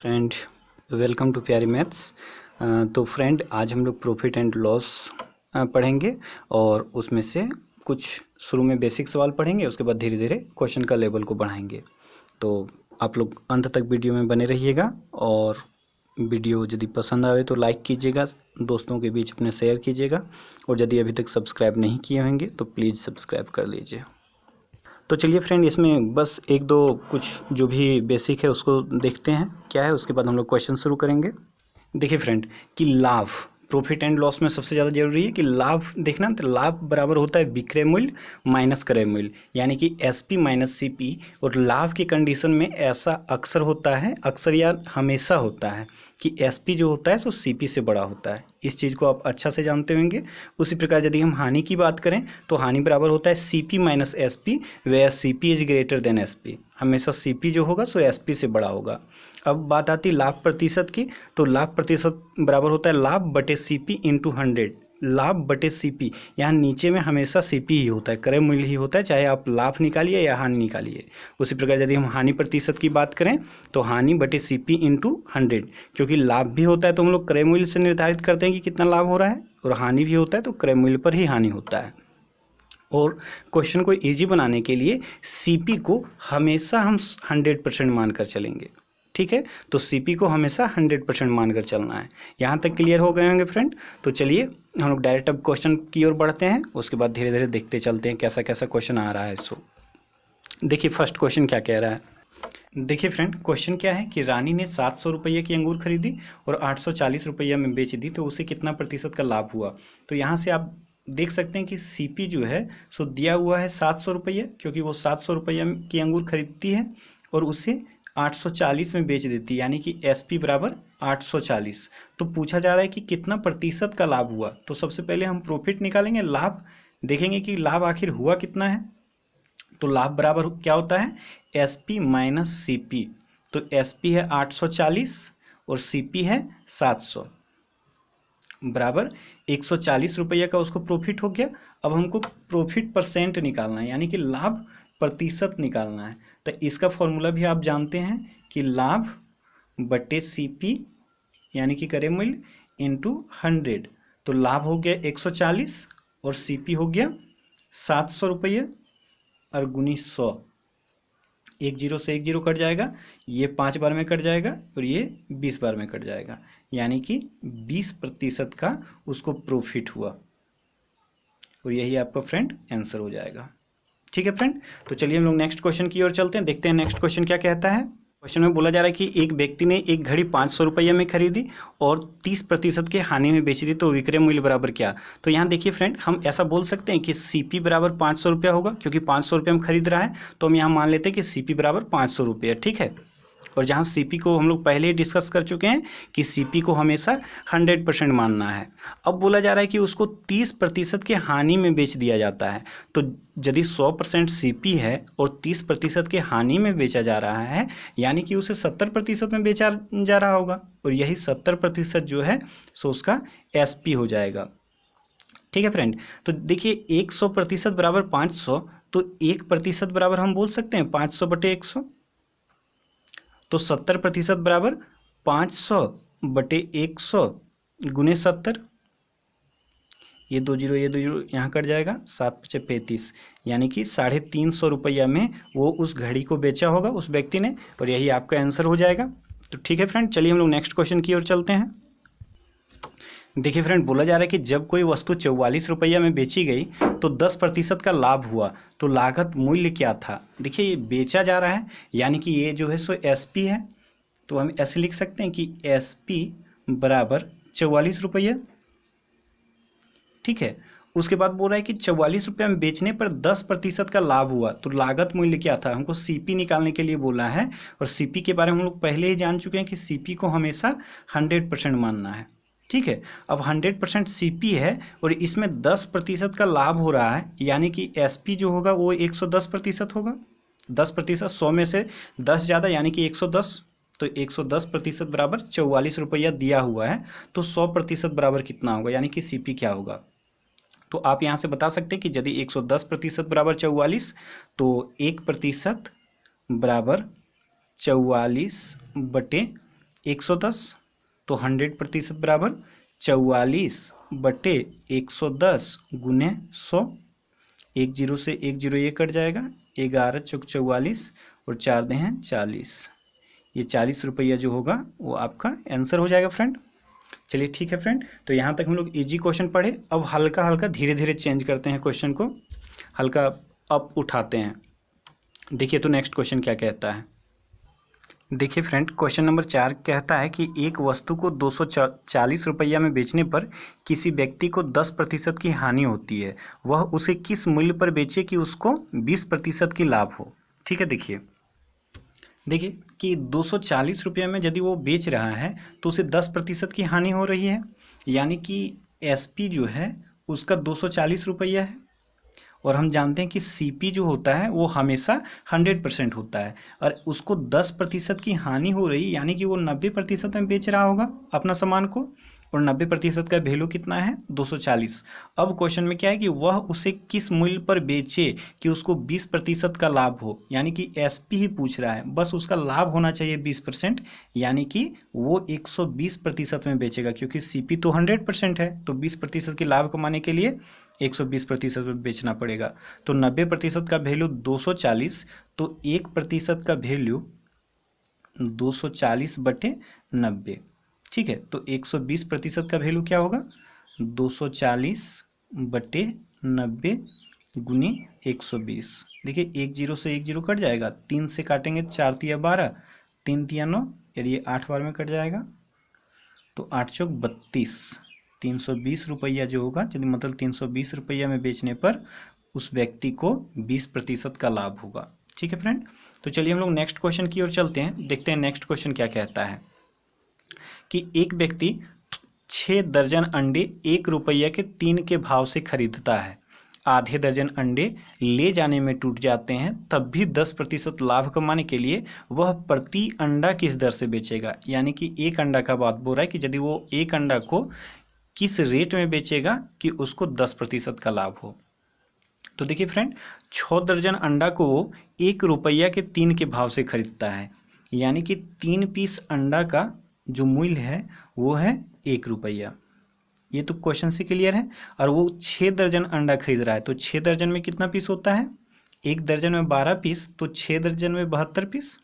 Friend, welcome to प्यारी maths. तो friend, आज हम लोग प्रॉफिट एंड लॉस पढ़ेंगे और उसमें से कुछ शुरू में बेसिक सवाल पढ़ेंगे, उसके बाद धीरे धीरे क्वेश्चन का लेवल को बढ़ाएंगे। तो आप लोग अंत तक वीडियो में बने रहिएगा और वीडियो यदि पसंद आए तो लाइक कीजिएगा, दोस्तों के बीच अपने शेयर कीजिएगा और यदि अभी तक सब्सक्राइब नहीं किए होंगे तो प्लीज़ सब्सक्राइब कर लीजिए। तो चलिए फ्रेंड, इसमें बस एक दो कुछ जो भी बेसिक है उसको देखते हैं क्या है, उसके बाद हम लोग क्वेश्चन शुरू करेंगे। देखिए फ्रेंड कि लाभ, प्रॉफिट एंड लॉस में सबसे ज़्यादा जरूरी है कि लाभ देखना। तो लाभ बराबर होता है विक्रय मूल्य माइनस क्रय मूल्य, यानी कि एसपी माइनस सीपी। और लाभ की कंडीशन में ऐसा अक्सर होता है, अक्सर या हमेशा होता है कि एसपी जो होता है सो सीपी से बड़ा होता है। इस चीज़ को आप अच्छा से जानते होंगे। उसी प्रकार यदि हम हानि की बात करें तो हानि बराबर होता है CP minus SP, where CP is greater than SP. हमेशा सीपी जो होगा सो एसपी से बड़ा होगा। अब बात आती है लाभ प्रतिशत की, तो लाभ प्रतिशत बराबर होता है लाभ बटे सीपी इंटू 100। लाभ बटे सीपी, यहाँ नीचे में हमेशा सीपी ही होता है, क्रय मूल्य ही होता है, चाहे आप लाभ निकालिए या हानि निकालिए। उसी प्रकार यदि हम हानि प्रतिशत की बात करें तो हानि बटे सीपी इंटू 100, क्योंकि लाभ भी होता है तो हम लोग क्रय मूल्य से निर्धारित करते हैं कि कितना लाभ हो रहा है, और हानि भी होता है तो क्रय मूल्य पर ही हानि होता है। और क्वेश्चन को इजी बनाने के लिए सीपी को हमेशा हम 100% मानकर चलेंगे। ठीक है, तो सीपी को हमेशा 100% मानकर चलना है। यहाँ तक क्लियर हो गए होंगे फ्रेंड। तो चलिए हम लोग डायरेक्ट अब क्वेश्चन की ओर बढ़ते हैं, उसके बाद धीरे धीरे देखते चलते हैं कैसा कैसा क्वेश्चन आ रहा है। सो देखिए फर्स्ट क्वेश्चन क्या कह रहा है। देखिए फ्रेंड, क्वेश्चन क्या है कि रानी ने 700 रुपये की अंगूर खरीदी और 840 रुपये में बेच दी, तो उसे कितना प्रतिशत का लाभ हुआ। तो यहाँ से आप देख सकते हैं कि सीपी जो है सो दिया हुआ है 700 रुपये, क्योंकि वो 700 रुपये की अंगूर खरीदती है और उसे 840 में बेच देती है, यानी कि एसपी बराबर 840। तो पूछा जा रहा है कि कितना प्रतिशत का लाभ हुआ। तो सबसे पहले हम प्रॉफिट निकालेंगे, लाभ देखेंगे कि लाभ आखिर हुआ कितना है। तो लाभ बराबर क्या होता है एसपी माइनस सीपी। तो एसपी है 840 और सीपी है 700, बराबर 140 रुपये का उसको प्रॉफिट हो गया। अब हमको प्रॉफिट परसेंट निकालना है, यानी कि लाभ प्रतिशत निकालना है। तो इसका फॉर्मूला भी आप जानते हैं कि लाभ बटे सीपी यानी कि क्रय मूल्य इंटू 100। तो लाभ हो गया 140 और सीपी हो गया 700 रुपये और गुनी 100। एक जीरो से एक जीरो कट जाएगा, ये 5 बार में कट जाएगा और ये 20 बार में कट जाएगा, यानी कि 20% का उसको प्रॉफिट हुआ। और यही आपका फ्रेंड आंसर हो जाएगा। ठीक है फ्रेंड, तो चलिए हम लोग नेक्स्ट क्वेश्चन की ओर चलते हैं, देखते हैं नेक्स्ट क्वेश्चन क्या कहता है। क्वेश्चन में बोला जा रहा है कि एक व्यक्ति ने एक घड़ी 500 रुपये में खरीदी और 30% के हानि में बेची थी, तो विक्रय मूल्य बराबर क्या। तो यहाँ देखिए फ्रेंड, हम ऐसा बोल सकते हैं कि सीपी बराबर 500 रुपया होगा, क्योंकि 500 रुपये में खरीद रहा है, तो हम यहाँ मान लेते हैं कि सीपी बराबर 500 रुपये। ठीक है, और जहाँ सीपी को हम लोग पहले ही डिस्कस कर चुके हैं कि सीपी को हमेशा 100% मानना है। अब बोला जा रहा है कि उसको 30% के हानि में बेच दिया जाता है। तो यदि 100% सीपी है और 30% के हानि में बेचा जा रहा है, यानी कि उसे 70% में बेचा जा रहा होगा, और यही 70% जो है सो उसका एसपी हो जाएगा। ठीक है फ्रेंड, तो देखिए 100% बराबर 500, तो 1% बराबर हम बोल सकते हैं 500 बटे 100। तो 70% बराबर 500 बटे 100 गुने 70। ये दो जीरो यहाँ कट जाएगा, 7×5 = 35, यानी कि 350 रुपया में वो उस घड़ी को बेचा होगा उस व्यक्ति ने, और यही आपका आंसर हो जाएगा। तो ठीक है फ्रेंड, चलिए हम लोग नेक्स्ट क्वेश्चन की ओर चलते हैं। देखिए फ्रेंड, बोला जा रहा है कि जब कोई वस्तु 44 रुपया में बेची गई तो 10% का लाभ हुआ, तो लागत मूल्य क्या था। देखिए ये बेचा जा रहा है, यानी कि ये जो है सो एसपी है, तो हम ऐसे लिख सकते हैं कि एसपी बराबर 44 रुपया। ठीक है, उसके बाद बोल रहा है कि 44 रुपया में बेचने पर 10% का लाभ हुआ, तो लागत मूल्य क्या था। हमको सीपी निकालने के लिए बोला है, और सीपी के बारे में हम लोग पहले ही जान चुके हैं कि सीपी को हमेशा 100% मानना है। ठीक है, अब 100% सीपी है और इसमें 10% का लाभ हो रहा है, यानी कि एसपी जो होगा वो 110% होगा। 10%, 100 में से 10 ज़्यादा यानी कि 110, तो 110% बराबर 44 रुपया दिया हुआ है, तो 100% बराबर कितना होगा, यानी कि सीपी क्या होगा। तो आप यहाँ से बता सकते हैं कि यदि 110% बराबर 44, तो 1% बराबर 44 बटे 110, तो 100% बराबर 44/110 गुने 100। 10 से 10 ये कट जाएगा, 11 चौक 44 और 4 दे हैं 40। ये 40 रुपया जो होगा वो आपका आंसर हो जाएगा फ्रेंड। चलिए ठीक है फ्रेंड, तो यहाँ तक हम लोग इजी क्वेश्चन पढ़े। अब हल्का हल्का धीरे धीरे चेंज करते हैं क्वेश्चन को, हल्का अप उठाते हैं। देखिए तो नेक्स्ट क्वेश्चन क्या कहता है। देखिए फ्रेंड, क्वेश्चन नंबर 4 कहता है कि एक वस्तु को 240 रुपया में बेचने पर किसी व्यक्ति को 10% की हानि होती है। वह उसे किस मूल्य पर बेचे कि उसको 20% की लाभ हो। ठीक है, देखिए कि 240 रुपये में यदि वो बेच रहा है तो उसे 10% की हानि हो रही है, यानी कि एसपी जो है उसका 240 रुपया है। और हम जानते हैं कि सीपी जो होता है वो हमेशा 100% होता है, और उसको 10% की हानि हो रही, यानी कि वो 90% में बेच रहा होगा अपना सामान को, और 90% का वैल्यू कितना है 240। अब क्वेश्चन में क्या है कि वह उसे किस मूल्य पर बेचे कि उसको 20% का लाभ हो, यानी कि एसपी ही पूछ रहा है, बस उसका लाभ होना चाहिए 20%, यानी कि वो 120% में बेचेगा, क्योंकि सीपी तो 100% है, तो 20% की लाभ कमाने के लिए 120% में बेचना पड़ेगा। तो 90% का वैल्यू 240, तो 1% का वैल्यू 240/90। ठीक है, तो 120% का वैल्यू क्या होगा 240/90 गुनी 120। देखिए 10 से 10 कट जाएगा, 3 से काटेंगे 4 तिया 12, 3 तिया 9, यानी ये 8 बार में कट जाएगा, तो 8 चौक 32। 320 रुपया जो होगा, यदि मतलब 320 रुपया में बेचने पर उस व्यक्ति को 20% का लाभ होगा। ठीक है फ्रेंड, तो चलिए हम लोग नेक्स्ट क्वेश्चन की ओर चलते हैं, देखते हैं नेक्स्ट क्वेश्चन क्या कहता है कि एक व्यक्ति 6 दर्जन अंडे 1 रुपया के 3 के भाव से खरीदता है। आधे दर्जन अंडे ले जाने में टूट जाते हैं, तब भी 10% लाभ कमाने के लिए वह प्रति अंडा किस दर से बेचेगा। यानी कि एक अंडा का बात बोल रहा है कि यदि वो एक अंडा को किस रेट में बेचेगा कि उसको 10% का लाभ हो। तो देखिए फ्रेंड, 6 दर्जन अंडा को 1 रुपया के 3 के भाव से खरीदता है, यानी कि 3 पीस अंडा का जो मूल्य है वो है 1 रुपया। ये तो क्वेश्चन से क्लियर है। और वो 6 दर्जन अंडा खरीद रहा है, तो 6 दर्जन में कितना पीस होता है, एक दर्जन में 12 पीस, तो 6 दर्जन में 72 पीस।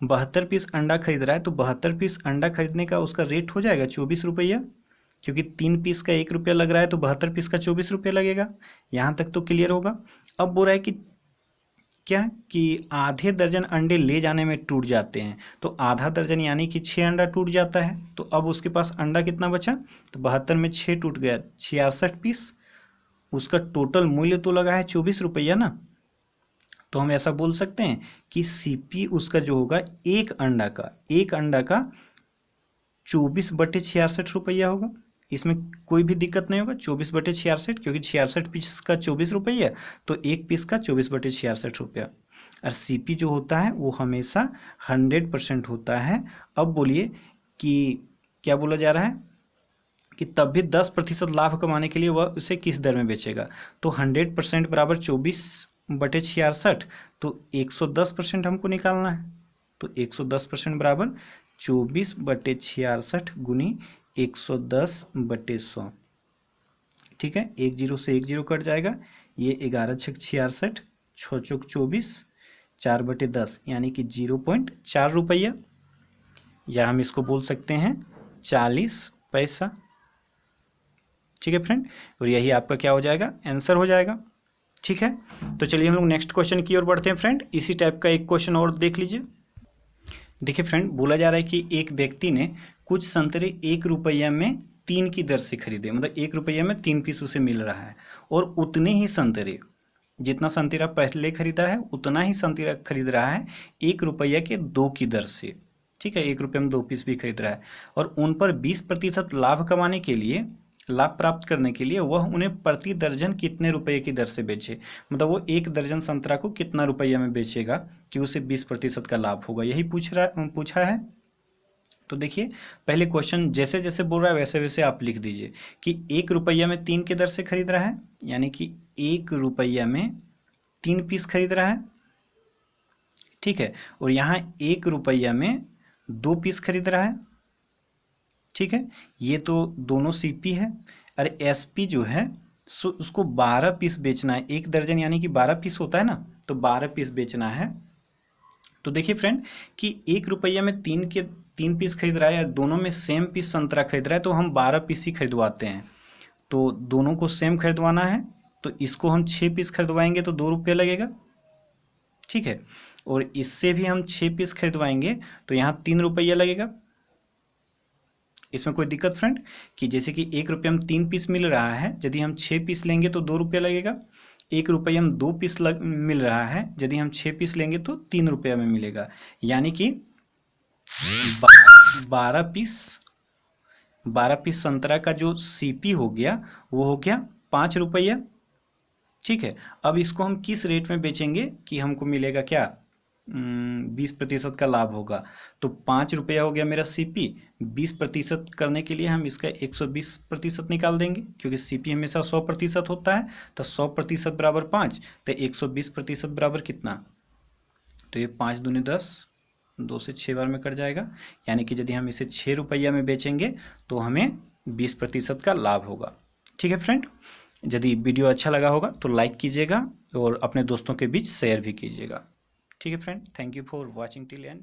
72 पीस अंडा खरीद रहा है, तो 72 पीस अंडा खरीदने का उसका रेट हो जाएगा 24 रुपया, क्योंकि 3 पीस का 1 रुपया लग रहा है, तो 72 पीस का 24 रुपया लगेगा। यहाँ तक तो क्लियर होगा। अब बोल रहा है कि क्या कि आधे दर्जन अंडे ले जाने में टूट जाते हैं, तो आधा दर्जन यानी कि 6 अंडा टूट जाता है, तो अब उसके पास अंडा कितना बचा, तो 72 में 6 टूट गया, 66 पीस। उसका टोटल मूल्य तो लगा है 24 रुपया ना, तो हम ऐसा बोल सकते हैं कि सीपी उसका जो होगा एक अंडा का 24/66 रुपया होगा। इसमें कोई भी दिक्कत नहीं होगा, 24/66, क्योंकि 66 पीस का 24 रुपया, तो एक पीस का 24/66 रुपया। और सीपी जो होता है वो हमेशा 100% होता है। अब बोलिए कि क्या बोला जा रहा है कि तब भी 10% लाभ कमाने के लिए वह उसे किस दर में बेचेगा। तो 100% बराबर 24/66, तो 110% हमको निकालना है, तो 110% बराबर 24/66 गुनी 110/100। ठीक है, 10 से 10 कट जाएगा, ये 11 छक 66, 6 चौक 24, 4/10 यानी कि 0.4 रुपया, या हम इसको बोल सकते हैं 40 पैसा। ठीक है फ्रेंड, और यही आपका क्या हो जाएगा, आंसर हो जाएगा। ठीक है, तो चलिए हम लोग नेक्स्ट क्वेश्चन की ओर बढ़ते हैं फ्रेंड। इसी टाइप का एक क्वेश्चन और देख लीजिए। देखिए फ्रेंड, बोला जा रहा है कि एक व्यक्ति ने कुछ संतरे 1 रुपया में 3 की दर से खरीदे, मतलब 1 रुपया में 3 पीस उसे मिल रहा है, और उतने ही संतरे, जितना संतरा पहले खरीदा है उतना ही संतरा खरीद रहा है 1 रुपया के 2 की दर से। ठीक है, 1 रुपये में 2 पीस भी खरीद रहा है, और उन पर 20% लाभ कमाने के लिए, लाभ प्राप्त करने के लिए वह उन्हें प्रति दर्जन कितने रुपए की दर से बेचे, मतलब वो 1 दर्जन संतरा को कितना रुपया में बेचेगा कि उसे 20% का लाभ होगा, यही पूछा है। तो देखिए पहले क्वेश्चन जैसे जैसे बोल रहा है वैसे वैसे आप लिख दीजिए कि 1 रुपया में 3 की दर से खरीद रहा है, यानी कि 1 रुपया में 3 पीस खरीद रहा है। ठीक है, और यहाँ 1 रुपया में 2 पीस खरीद रहा है, ठीक है। ये तो दोनों सीपी है। अरे एसपी जो है सो उसको 12 पीस बेचना है, 1 दर्जन यानी कि 12 पीस होता है ना, तो 12 पीस बेचना है। तो देखिए फ्रेंड कि 1 रुपया में 3 पीस खरीद रहा है, या दोनों में सेम पीस संतरा खरीद रहा है, तो हम 12 पीस ही खरीदवाते हैं। तो दोनों को सेम खरीदवाना है, तो इसको हम 6 पीस खरीदवाएंगे तो 2 रुपये लगेगा, ठीक है। और इससे भी हम 6 पीस खरीदवाएंगे तो यहाँ 3 रुपया लगेगा। इसमें कोई दिक्कत फ्रेंड कि जैसे कि 1 रुपये में 3 पीस मिल रहा है, यदि हम 6 पीस लेंगे तो 2 रुपया लगेगा। 1 रुपये में 2 पीस मिल रहा है, यदि हम 6 पीस लेंगे तो 3 रुपया में मिलेगा। यानी कि 12 पीस 12 पीस संतरा का जो सीपी हो गया वो हो गया 5 रुपया, ठीक है। अब इसको हम किस रेट में बेचेंगे कि हमको मिलेगा क्या, 20% का लाभ होगा। तो 5 रुपया हो गया मेरा सीपी, 20% करने के लिए हम इसका 120% निकाल देंगे, क्योंकि सीपी हमेशा 100% होता है। तो 100% बराबर 5, तो 120% बराबर कितना, तो ये 5 दूनी 10, 2 से 6 बार में कट जाएगा। यानी कि यदि हम इसे 6 रुपया में बेचेंगे तो हमें 20% का लाभ होगा, ठीक है फ्रेंड। यदि वीडियो अच्छा लगा होगा तो लाइक कीजिएगा और अपने दोस्तों के बीच शेयर भी कीजिएगा, ठीक है friend. Thank you for watching till and.